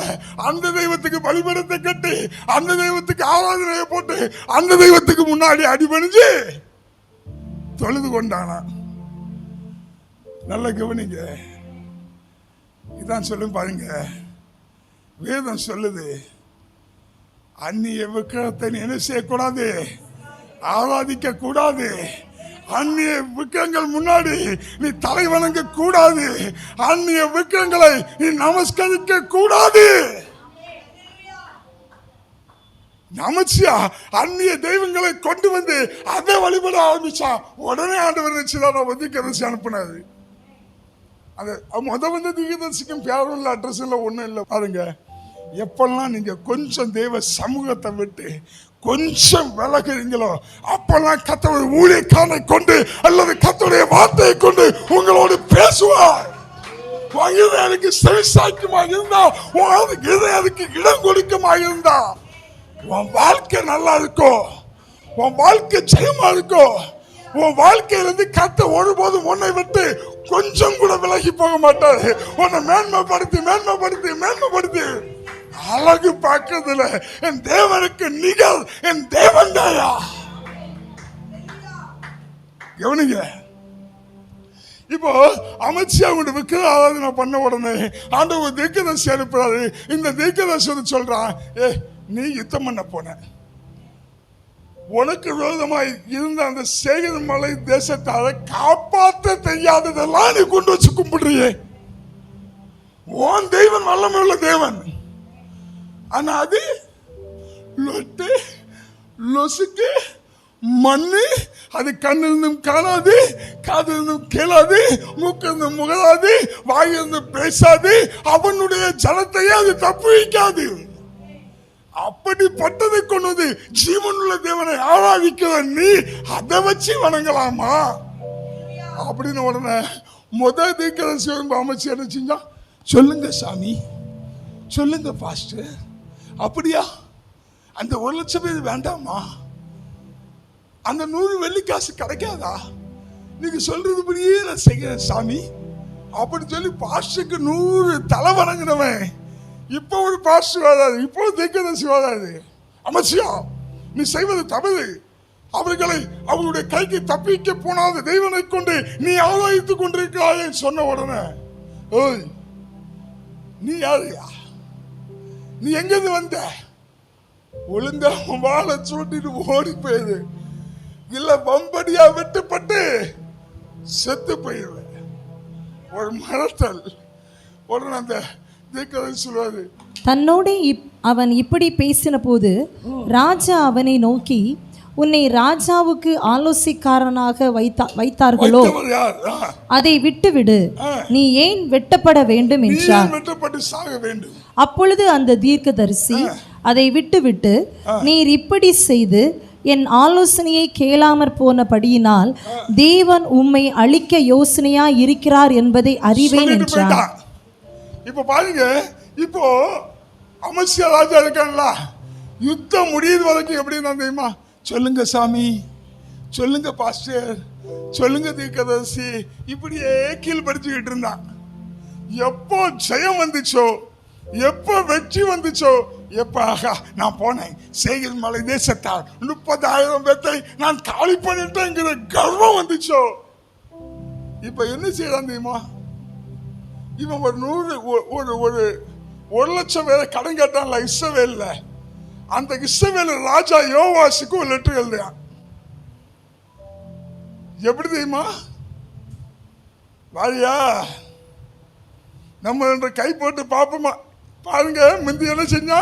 [SPEAKER 1] அந்த தெய்வத்துக்கு பலிபீடத்தை கட்டி, அந்த தெய்வத்துக்கு ஆராதனையை போட்டு, அந்த தெய்வத்துக்கு முன்னாடி அடிபணிஞ்சு தொழுது கொண்டானா. நல்ல கவனிங்க. இதான் சொல்லும் பாருங்க. வேதம் சொல்லுது, அந்நிய விக்கிரகத்தை என்ன செய்யக்கூடாது, ஆராதிக்க கூடாது. அந்நிய விக்கிரகங்கள் முன்னாடி நீ தலை வணங்க கூடாது. அந்நிய விக்கிரகங்களை நீ நமஸ்கரிக்க கூடாது. நமச்சியா அந்நிய தெய்வங்களை கொண்டு வந்து அதை வழிபட ஆரம்பிச்சா. உடனே ஆண்டவர் நினைச்சுதான் வந்து கதசி அனுப்பினாரு. அது வந்த தீர்க்கதரிசிக்கும் பேரும் இல்லை, அட்ரஸ் இல்லை, ஒன்றும் இல்லை. பாருங்க, எப்பெல்லாம் நீங்க கொஞ்சம் தேவ சமூகத்தை விட்டு கொஞ்சம் விலகுறீங்களோ அப்பெல்லாம் கர்த்தருடைய ஊழியக்காரனை கொண்டு அல்லது கர்த்தருடைய வார்த்தையை கொண்டு உங்களோடு பேசுவார். அதுக்கு செவிசாய்க்குமாக இருந்தா, அதுக்கு இடம் கொடுக்குமாக இருந்தா, உன் வாழ்க்கை நல்லா இருக்கும், உன் வாழ்க்கை ஜெயமா இருக்கும். உன் வாழ்க்கையிலிருந்து கர்த்தர் ஒருபோதும் உன்னை விட்டு கொஞ்சம் கூட விலகி போக மாட்டாரு. உன்னை மேன்மைப்படுத்தி அழகு பார்க்கறதுல என் தேவனுக்கு நிகழ் என் தேவன் தாயா. கவனிங்க. இப்போ அமைச்சியா அவங்க விக்கிர ஆராதனை பண்ண உடனே ஆண்டவர் தீர்க்கதரிசி அனுப்புறாரு. இந்த தீர்க்கதரிசி சொல்றான், நீ யுத்தம் பண்ண போன, உனக்கு விரோதமாய் இருந்த அந்த சேகர் மலை தேசத்தால காப்பாற்ற தெரியாததெல்லாம் நீ கொண்டு வச்சு கும்பிடுறியே. உன் தெய்வன் வல்லமையுள்ள தேவன். ஆனா அது லொட்டு லொசுக்கு மண்ணு. அது கண்ணிருந்தும் காணாது, காதிருந்தும் கேளாது, மூக்கிருந்தும் முகராது, வாயிலிருந்தும் பேசாது. அவனுடைய ஜனத்தையே அது தப்பு வைக்காது. அப்படிப்பட்டதை கொண்டு வந்து ஜீவனுள்ள தேவனை ஆராதிக்கிற நீ அதை வச்சு வணங்கலாமா அப்படின்னு உடனே முதல் தீர்க்கதரிசி அமைச்சு என்ன செஞ்சா, சொல்லுங்க சாமி, சொல்லுங்க பாஸ்டர், அப்படியா அந்த 1,00,000 பேர் வேண்டாமா, அந்த 100 வெள்ளிக்காசு கிடைக்காதா, நீங்க சொல்றதுபடியே நான் செய்கிறேன் சாமி அப்படின்னு சொல்லி பாஸ்டருக்கு 100 தலை வணங்கினவன் இப்போ ஒரு பாஸ்டர் வராது, இப்போ தீர்க்கதரிசி வராது. அமைச்சியா நீ செய்வது தவறு. அவர்களை அவருடைய கைக்கு தப்பிக்க போனாத தெய்வனை கொண்டு நீ ஆராய்த்து கொண்டிருக்கிறாய் சொன்ன உடனே, ஓய் நீ யாரையா, நீ எங்கிருந்து வந்த, ஒழுங்கா வாழை சூட்டிட்டு ஓடி போயிரு, இல்ல வம்படியா வெட்டுப்பட்டு செத்து போயிடுவேன். ஒரு மரத்தல். உடனே அந்த சொல்வாரு,
[SPEAKER 2] தன்னோட அவன் இப்படி பேசின போது ராஜா அவனை நோக்கி, உன்னை ராஜாவுக்கு ஆலோசனைக்காரனாக வைத்தார்களோ, அதை விட்டுவிடு, நீ ஏன் வெட்டப்பட வேண்டும் என்றார். அப்பொழுது அந்த தீர்க்கதரிசி அதை விட்டுவிட்டு, நீர் இப்படி செய்து என் ஆலோசனையை கேளாமற் போனபடியினால் தேவன் உம்மை அழிக்க யோசனையா இருக்கிறார் என்பதை அறிவேன் என்றார்.
[SPEAKER 1] இப்ப பாருங்க, இப்போ அமைச்சர் ராஜா இருக்கான்ல, யுத்தம் முடியுது வரைக்கும் எப்படி நான் தெரியுமா, சொல்லுங்க சாமி, சொல்லுங்க பாஸ்டர், சொல்லுங்க தீர்க்கதரிசி, இப்படியே கீழ்படிச்சுக்கிட்டு இருந்தான். எப்போ ஜெயம் வந்துச்சோ, எப்போ வெற்றி வந்துச்சோ, எப்ப நான் போனேன் சேகில் மலை தேசத்தால் 30,000 பேர்த்தை நான் காலி பண்ணிட்டேங்கிற கர்வம் வந்துச்சோ, இப்ப என்ன செய்யறான் தெரியுமா? இவன் ஒரு 1,00,000 பேரை கடன் கேட்டான்ல இஸ்ரவேல்ல. அந்த இஸ்ரவேல் ராஜா யோவாசுக்கு ஒரு லெட்டர் எழுதுறான். எப்படி தெரியுமா? வாரியா நம்ம என்ற கை போட்டு பாப்போமா பாருங்க. முந்தி என்ன செஞ்சா?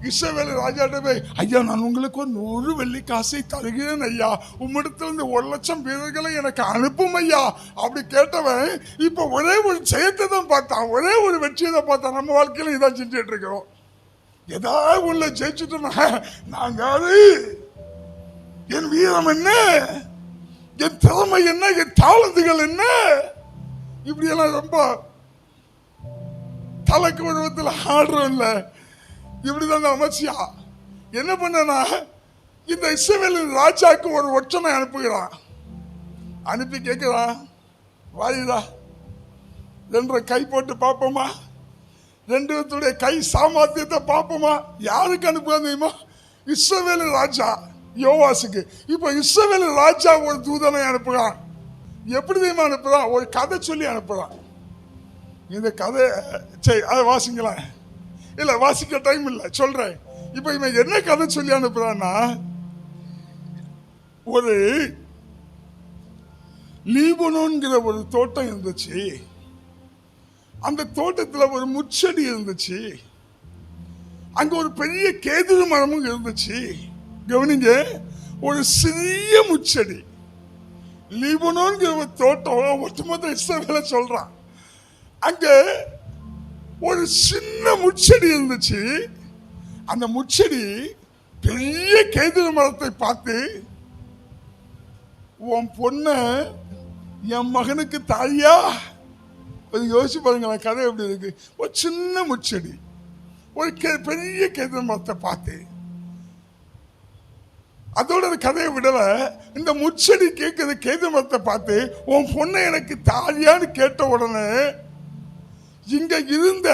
[SPEAKER 1] இஸ்ரவேல் ராஜாட்ட போய், ஐயா நான் உங்களுக்கு 100 வெள்ளி காசை தருகிறேன் ஐயா, உம்மிடத்திலிருந்து 1,00,000 வீரர்களை எனக்கு அனுப்பும் ஐயா அப்படி கேட்டவன் இப்ப ஒரே ஒரு ஜெயத்தை தான் பார்த்தான், ஒரே ஒரு வெற்றியை தான் பார்த்தான். நம்ம வாழ்க்கையில இதான் செஞ்சுட்டு இருக்கிறோம். ஏதாவது உள்ள ஜெயிச்சுட்டோம்னா நான் யாரு, என் வீரம் என்ன, என் திறமை என்ன, என் தாளந்துகள் என்ன, இப்படியெல்லாம் ரொம்ப தலைக்கு உருவத்தில் ஆடுறோம்ல. இப்படிதான் அமர்சியா என்ன பண்ணா, இந்த இஸ்ரவேலின் ராஜாக்கு ஒரு ஒற்றனை அனுப்புகிறான். அனுப்பி கேட்கிறான், வாயுதா 2 கை போட்டு பார்ப்போமா, 2 கை சாமர்த்தியத்தை பார்ப்போமா. யாருக்கு அனுப்புவான் தெரியுமா? இஸ்ரவேலின் ராஜா யோவாசுக்கு. இப்ப இஸ்ரவேலின் ராஜா ஒரு தூதனை அனுப்புகிறான். எப்படி தெரியுமா அனுப்புறான்? ஒரு கதை சொல்லி அனுப்புறான். இந்த கதை சரி அதை வாசிக்கலாம். இல்ல வாசிக்க டைம் இல்ல, சொல்றேன். இப்ப இவன் என்ன கதை சொல்லி அனுப்புறான்னா, ஒரு லீபனோன்கிற ஒரு தோட்டம் இருந்துச்சு. அந்த தோட்டத்துல ஒரு முச்செடி இருந்துச்சு. அங்க ஒரு பெரிய கேதுரு மரமும் இருந்துச்சு. கவனிங்க, ஒரு சிறிய முச்செடி. லீபனோன்கிற ஒரு தோட்டம் ஒட்டுமொத்த இஸ்ரவேலை சொல்றான். அங்க ஒரு சின்ன முச்செடி இருந்துச்சு. அந்த முச்செடி பெரிய கேதுரு மரத்தை பார்த்து, உன் பொண்ண என் மகனுக்கு தாயா, யோசிச்சு பாருங்களேன் கதை எப்படி இருக்கு. ஒரு சின்ன முச்செடி ஒரு பெரிய கேதுரு மரத்தை பார்த்து, அதோட கதையை விடல, இந்த முச்செடி கேட்குது கேதுரு மரத்தை பார்த்து, உன் பொண்ணை எனக்கு தாயான்னு கேட்ட உடனே இங்க இருந்த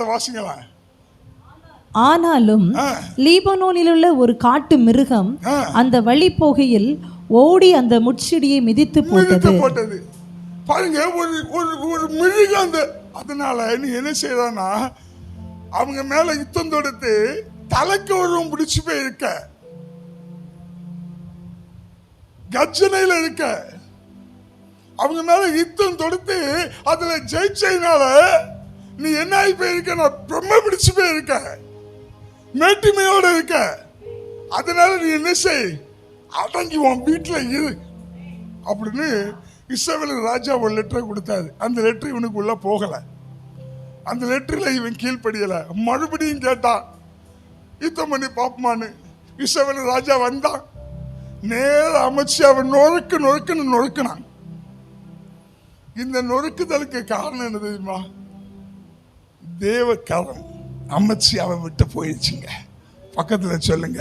[SPEAKER 1] வாசிங்களா.
[SPEAKER 2] ஆனாலும் லீபனோனில் உள்ள ஒரு காட்டு மிருகம் அந்த வழி போகையில் ஓடி அந்த முச்செடியை மிதித்து போட்டது.
[SPEAKER 1] பாருங்க, ஒரு மிருகம். அந்த அதனால நீ என்ன செய்யறானா, அவங்க மேல யுத்தம் தொடுத்து தலைக்கு ஒருவன் பிடிச்சு போய் இருக்க, கர்ஜனையில இருக்க, அவங்க மேல யுத்தம் தொடுத்து அதுல ஜெயிச்சதுனால நீ என்ன ஆகி போயிருக்க, நான் பிரம்ம பிடிச்சு போயிருக்க, மேட்டிமையோட இருக்க. அதனால நீ என்ன செய், அடங்கி உன் வீட்டுல இரு அப்படின்னு இஸ்ரவேல் ராஜா ஒரு லெட்டர் கொடுத்தாரு. அந்த லெட்டர் இவனுக்கு உள்ள போகல. அந்த லெட்டர்ல இவன் கீழ்படியல. மறுபடியும் கேட்டான், யுத்தம் பண்ணி பாப்பமான்னு. இஸ்ரவேல் ராஜா வந்தான், நேர அமைச்சு அவன் நொறுக்குனான். இந்த நொறுக்குதலுக்கு காரணம் என்ன தெரியுமா? தேவக்காரன் அமைச்சு அவன் விட்டு போயிடுச்சுங்க. பக்கத்துல சொல்லுங்க,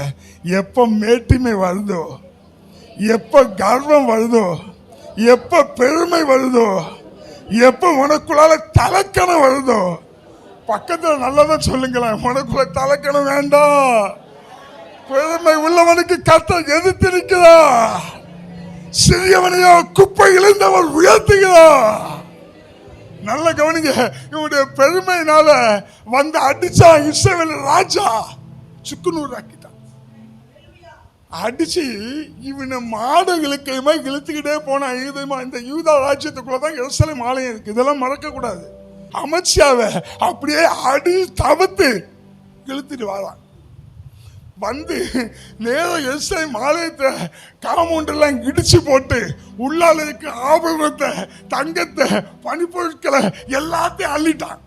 [SPEAKER 1] எப்ப மேட்டிமை வருதோ, எப்ப கர்வம் வருதோ, எப்ப பெருமை வருதோ, எப்ப உனக்குள்ளால தலக்கணம் வருதோ, பக்கத்துல நல்லதான் சொல்லுங்களேன், உனக்குள்ள தலக்கணம் வேண்டாம். பெருமை உள்ளவனுக்கு கர்த்தர் எதிர்த்து நிற்கிறா, சிறியவனையோ குப்பை இழந்தவர் உயர்த்துகிறார். நல்ல கவனிங்க, இவனுடைய பெருமையினால வந்து அடிச்சா இஸ்ரவேல் ராஜா சுக்குநூறு ஆக்கிட்டான். அடிச்சு இவனை மாடுகளுக்கு இழுத்துக்கிட்டே போனா. இந்த யூதா ராஜ்யத்துக்குள்ளதான் எருசலேம் ஆலயம் இருக்கு, இதெல்லாம் மறக்க கூடாது. அமைச்சாவ அப்படியே அடி தவிர்த்து இழுத்துட்டு வாரான். வந்து நேரம் எருசலேம் ஆலயத்தை காம்பவுண்ட் எல்லாம் இடிச்சு போட்டு உள்ளால இருக்க ஆபரணத்தை, தங்கத்தை, பனிப்பொருட்களை எல்லாத்தையும் அள்ளிட்டான்.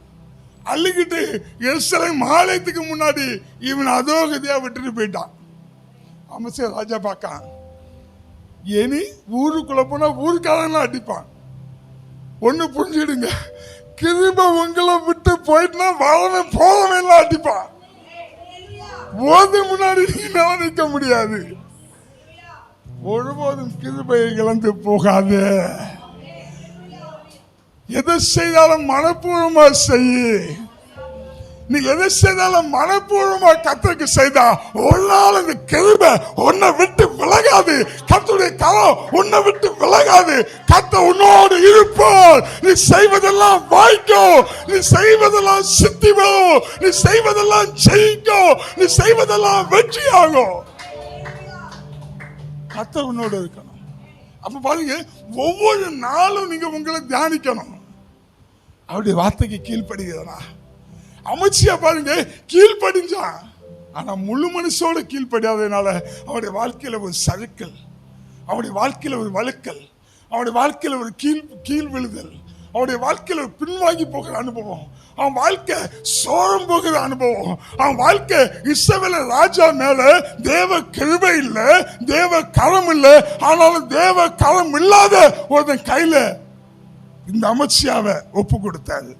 [SPEAKER 1] அள்ளிக்கிட்டு எருசலேம் ஆலயத்துக்கு முன்னாடி இவன் அதோ கதியா விட்டுட்டு போயிட்டான். அமைச்சர் ராஜா பார்க்கான், இனி ஊருக்குள்ள போனா ஊருக்காரங்களாம் அடிப்பான். ஒண்ணு புரிஞ்சுடுங்க, கிருபை உங்களை விட்டு போயிட்டுனா வரவன் போறவன் எல்லாம் அடிப்பான். போது முன்னாடி நீ நிற்க முடியாது. ஒருபோதும் கிருபையை இழந்து போகாது. எதை செய்தாலும் மனப்பூர்வமா செய்யு. நீ எதை செய்தாலும் மனப்பூர்வமா கர்த்தருக்கு செய்தா ஒரு நாள் இந்த கிருபை உன்னை விட்டு விலகாது. கர்த்தருடைய கரம் உன்னை விட்டு விலகாது. கர்த்தர் உன்னோடு இருப்பார். நீ செய்வதெல்லாம் வாய்க்கும். நீ செய்வதெல்லாம் சித்தி வரும். நீ செய்வதெல்லாம் ஜெயிக்கும். நீ செய்வதெல்லாம் வெற்றியாகும். கர்த்தர் உன்னோடு இருக்கணும். அப்ப பாருங்க, ஒவ்வொரு நாளும் நீங்க உங்களை தியானிக்கணும். அவருடைய வார்த்தைக்கு கீழ்ப்படுகிறதா? அமைச்சியா பாருங்க, கீழ்ப்படிஞ்சான். ஆனா முழு மனசோட கீழ்ப்படியாததுனால அவனுடைய வாழ்க்கையில ஒரு சறுக்கல், அவனுடைய வாழ்க்கையில ஒரு வழுக்கல், அவனுடைய வாழ்க்கையில ஒரு கீழ் விழுதல், அவனுடைய வாழ்க்கையில ஒரு பின்வாங்கி போகிற அனுபவம், அவன் வாழ்க்கை சோரம் போகிற அனுபவம், அவன் வாழ்க்கை இஸ்ரவேல் ராஜா மேல தேவ கிருபை இல்ல, தேவ கரம் இல்ல. ஆனாலும் தேவ கரம் இல்லாத ஒருத்தன் கையில இந்த அமைச்சியாவை ஒப்பு கொடுத்தாரு.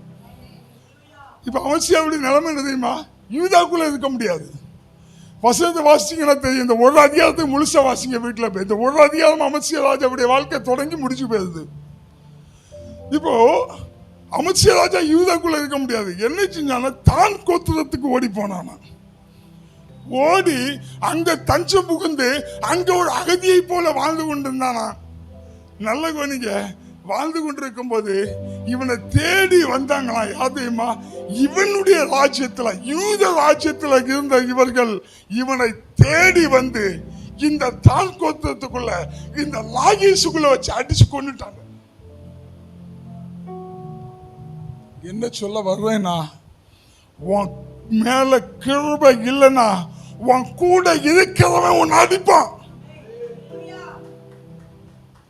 [SPEAKER 1] இப்ப அமைச்சியாவுடைய நிலைமை என்ன தெரியுமா? யூதாக்குள்ள இருக்க முடியாது. வசனத்தை வாசிங்கன்னா தெரியும். இந்த ஒரு அதிகாரத்துக்கு முழுசா வாசிங்க வீட்டுல போய். இந்த ஒரு அதிகாரம் அமைச்சியா ராஜாவுடைய வாழ்க்கை தொடங்கி முடிச்சு போயிருது. இப்போ அமைச்சியா ராஜா யூதாக்குள்ள இருக்க முடியாது. என்ன செஞ்சானா, தான் கோத்திரத்துக்கு ஓடி போனானா. ஓடி அங்க தஞ்சம் புகுந்து அங்க ஒரு அகதியை போல வாழ்ந்து கொண்டிருந்தானா. நல்ல கவனிங்க, வாழ்ந்து கொண்டிருக்கும் போது இவனை தேடி வந்தாங்களா? யாதையுமா, இவனுடைய ராஜ்யத்துல, யூத ராஜ்யத்துல இருந்த இவர்கள் இவனை தேடி வந்து இந்த தான் கோத்திரத்துக்குள்ள, இந்த லாகீசுக்குள்ள வச்சு அடிச்சு கொண்டுட்டாங்க. என்ன சொல்ல வர்றேன்னா, உன் மேல கிருபை இல்லைன்னா உன் கூட இருக்கிறவன் உன்னை அடிப்பான்.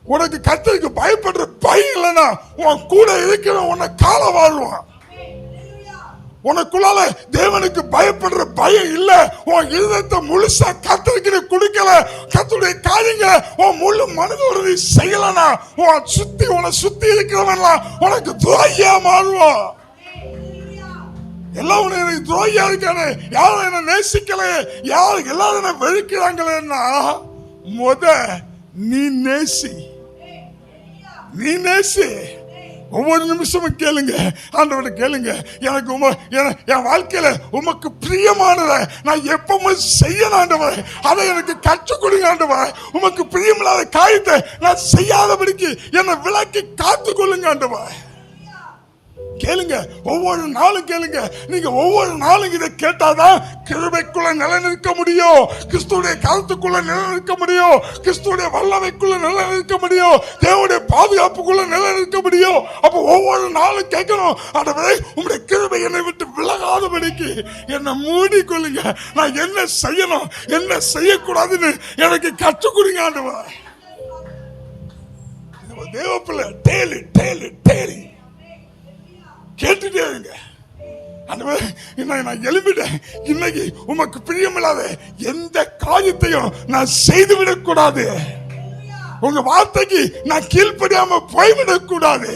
[SPEAKER 1] உனக்கு கர்த்தருக்கு பயப்படுற பயம் இல்லைன்னா உன் கூட இருக்கிற உன்னை கால வாழ்வான். உனக்குள்ளால தேவனுக்கு பயப்படுற பயம் இல்ல, உன் இதயத்தை முழுசா கர்த்தருக்கு கொடுக்கல, கர்த்தருடைய காரியங்களை உன் முழு மனதோட நீ செய்யலனா உன்னை சுத்தி இருக்கிறவன்லாம் உனக்கு துரோகியா மாறுவான். எல்லாம் எனக்கு துரோகியா இருக்கானே, யாரும் என்ன நேசிக்கல, யாரும் எல்லாரும் என்ன வெறுக்கிறாங்களேன்னா முத நீ நேசி. நீ நேசி. ஒவ்வொரு நிமிஷமும் கேளுங்க, ஆண்டவரை கேளுங்க, எனக்கு என் வாழ்க்கையில உமக்கு பிரியமானதை நான் எப்பவும் செய்யணும் ஆண்டவரே, அதை எனக்கு கற்றுக் கொடுங்க ஆண்டவரே. உமக்கு பிரியமில்லாத காரியத்தை நான் செய்யாதபடிக்கு என்னை விலக்கி காத்து கொள்ளுங்க ஆண்டவரே. கேளுங்க, ஒவ்வொரு நாளும் கேளுங்க. நீங்க ஒவ்வொரு நாளும் இதை கேட்டாதான் கிருபைக்குள்ள நிலைநிற்க முடியும், கிறிஸ்துடைய கருத்துக்குள்ள நிலைநிற்க முடியும், கிறிஸ்துடைய வல்லமைக்குள்ள நிலைநிற்க முடியும், தேவனுடைய பாதுகாப்புக்குள்ள நிலைநிற்க முடியும். அப்ப ஒவ்வொரு நாளும் கேட்கணும், ஆண்டவரே உங்களுடைய கிருபை என்னை விட்டு விலகாதபடிக்கு என்னை மூடிக்கொள்ளுங்க. நான் என்ன செய்யணும், என்ன செய்யக்கூடாதுன்னு எனக்கு கற்றுக் கொடுங்க ஆண்டவரே. தேவ பிள்ளை டேலி டேலி டேலி கேட்டுட்டே இருங்க. நான் எழுப்பிட்டேன், இன்னைக்கு உமக்கு பிரியமில்லாத எந்த காரியத்தையும் நான் செய்துவிடக் கூடாது. உங்க வார்த்தைக்கு நான் கீழ்ப்படியாம போய்விடக் கூடாது.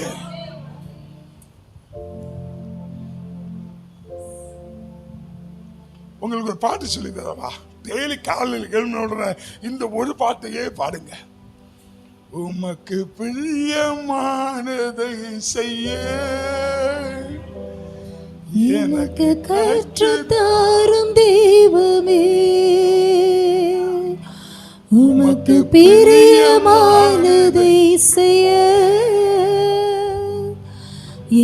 [SPEAKER 1] உங்களுக்கு ஒரு பாட்டு சொல்லி தரவா? டெய்லி காலையில் எழுப்பின இந்த ஒரு பாட்டையே பாடுங்க. உமக்கு பிரியமானதை செய்ய
[SPEAKER 2] எனக்கு கற்று தாரும் தெய்வமே, உமக்கு பிரியமானதை செய்ய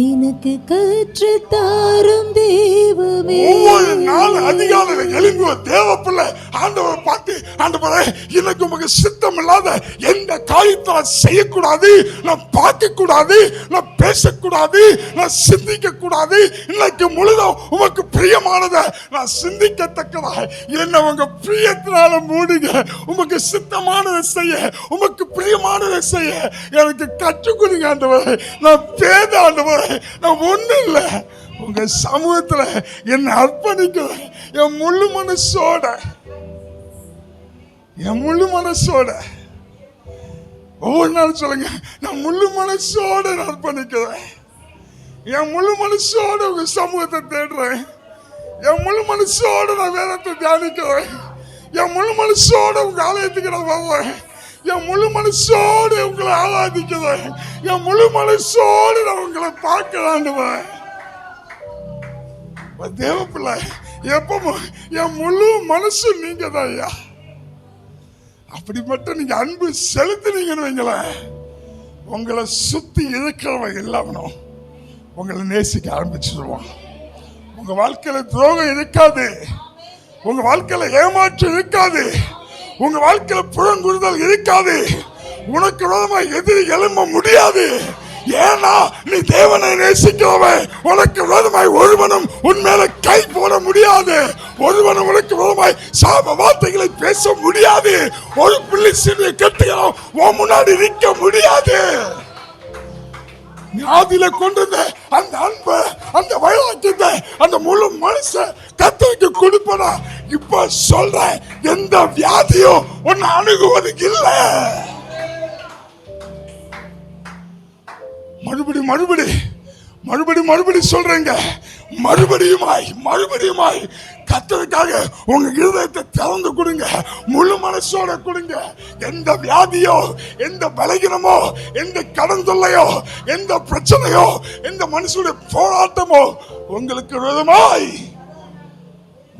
[SPEAKER 2] எனக்கு கற்று தாரும் தெய்வமே.
[SPEAKER 1] ஒவ்வொரு நாள் அதிகாலையில் எழும்புவ தேவ பிள்ளை ஆண்டவரை பார்த்து, ஆண்டவரே எனக்கு உமக்கு சித்தம் இல்லாத எந்த காரியத்தை நான் செய்யக்கூடாது, நான் பார்க்க கூடாது, நான் பேசக்கூடாது, நான் சிந்திக்க கூடாது. இன்னைக்கு முழுதும் உமக்கு பிரியமானதை நான் சிந்திக்கத்தக்கதா என்ன உங்க பிரியத்தினால மூடுங்க. உமக்கு சித்தமானதை செய்ய, உமக்கு பிரியமானதை செய்ய எனக்கு கற்றுக் கொடுங்க ஆண்டவரே. நான் பேத ஆண்டவரே, நான் ஒண்ணு இல்லை, உங்க சமூகத்துல என்னை அர்ப்பணிக்கிறேன். என் முழு மனசோட, என் முழு மனசோட ஒவ்வொரு நாள் சொல்லுங்க, நான் முழு மனசோட அர்ப்பணிக்கிறேன். என் முழு மனசோட உங்க சமூகத்தை தேடுறேன். என் முழு மனசோட நான் வேதத்தை தியானிக்கிறேன். என் முழு மனசோட உங்க ஆலயத்துக்கு நான் வருவேன். என் முழு மனசோடு உங்களை ஆராதிக்கிறேன். என் முழு மனசோடு நான் உங்களை பார்க்கலாண்டுவேன். தேவ பிள்ளை, எப்பவும் என் முழு மனசு நீங்க தான் ஐயா. அப்படி மட்டும் நீங்க அன்பு செலுத்தினீங்கன்னு வைங்களேன், உங்களை சுத்தி இருக்கிறவங்க எல்லாவனும் உங்களை நேசிக்க ஆரம்பிச்சிருவான். உங்க வாழ்க்கையில துரோகம் இருக்காது, உங்க வாழ்க்கையில ஏமாற்றம் இருக்காது, உங்க வாழ்க்கையில புறங்குறுதல் இருக்காது, உனக்கு விரோதமா எதிரி எழும்ப முடியாது. ஏன்னா நீ தேவனை நேசிக்கிறவன். உனக்கு விரோதமாய் ஒருவனும் உன் மேல கை போட முடியாது. ஒருவனும் உனக்கு விரோதமாய் சாப வார்த்தைகளை பேச முடியாது. ஒரு பிள்ளை சிறிய கட்டுகளும் உன் முன்னாடி நிற்க முடியாது. ஆதியில கொண்டிருந்த அந்த அன்பை, அந்த வைராக்கியத்தை, அந்த முழு மனுஷ கர்த்தருக்கு கொடுப்பனா. இப்ப சொல்ற எந்த வியாதியும் உன்னை அணுகுவது இல்லை. மறுபடி சொல்றேங்க, மறுபடியுமாய் கர்த்தருக்காக உங்க இருதயத்தை திறந்து கொடுங்க, முழு மனசோட கொடுங்க. எந்த வியாதியோ, எந்த பலகீனமோ, எந்த கடன் தொல்லையோ, எந்த பிரச்சனையோ, எந்த மனுஷனுடைய போராட்டமோ உங்களுக்கு விரோதமாய்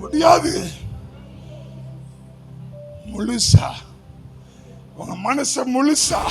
[SPEAKER 1] முடியாது. முழுசா உங்க மனச முழுசா